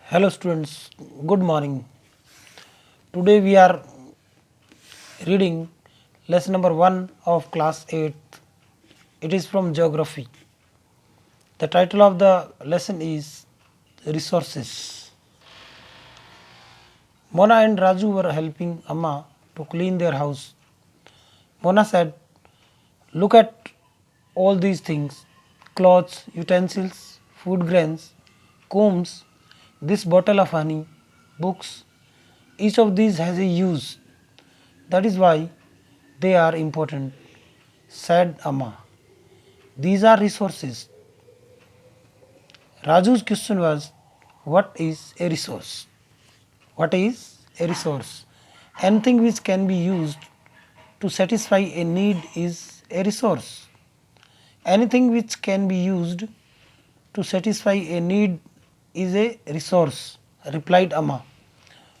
Hello students, good morning. Today we are reading lesson number 1 of class 8. It is from geography. The title of the lesson is resources. Mona and Raju were helping Amma to clean their house. Mona said, "Look at all these things: clothes, utensils, food grains, combs, this bottle of honey, books. Each of these has a use. That is why they are important," said Amma. "These are resources." Raju's question was, what is a resource? What is a resource? Anything which can be used to satisfy a need is a resource. Anything which can be used to satisfy a need is a resource, replied Amma.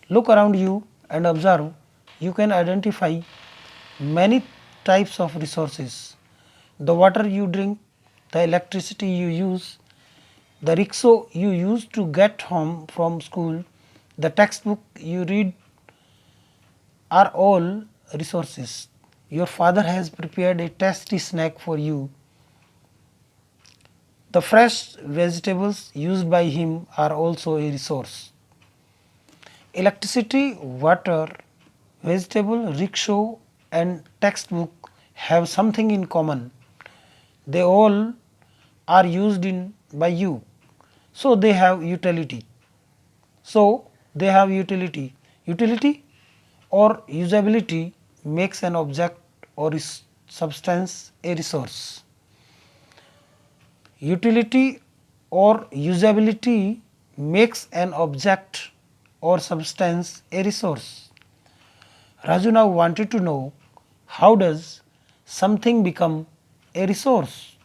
Look around you and observe. You can identify many types of resources: the water you drink, the electricity you use, the rickshaw you use to get home from school, the textbook you read are all resources. Your father has prepared a tasty snack for you. The fresh vegetables used by him are also a resource. Electricity, water, vegetable, rickshaw and textbook have something in common. They all are used in by you. So they have utility. So they have utility. Utility or usability makes an object or substance a resource. Utility or usability makes an object or substance a resource. Raju now wanted to know, how does something become a resource?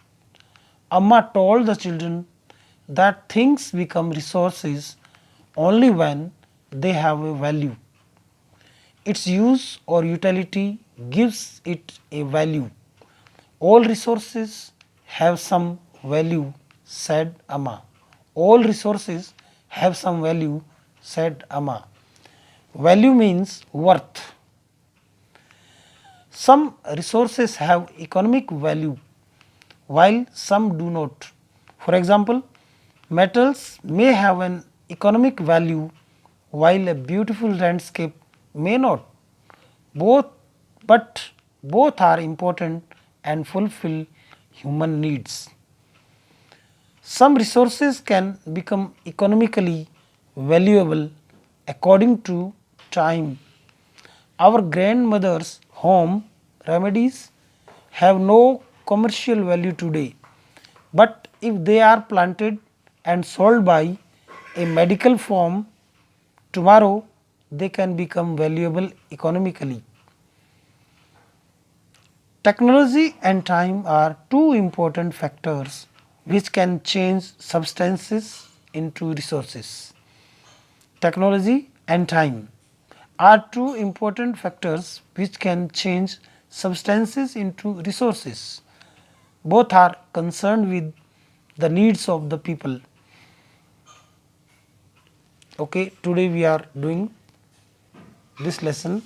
Amma told the children that things become resources only when they have a value. Its use or utility gives it a value. All resources have some value, said Amma. All resources have some value, said Amma. Value means worth. Some resources have economic value while some do not. For example, metals may have an economic value while a beautiful landscape may not. Both, but both are important and fulfill human needs. Some resources can become economically valuable according to time. Our grandmother's home remedies have no commercial value today, but if they are planted and sold by a medical firm tomorrow, they can become valuable economically. Technology and time are two important factors which can change substances into resources. Technology and time are two important factors which can change substances into resources. Both are concerned with the needs of the people. Okay, today we are doing this lesson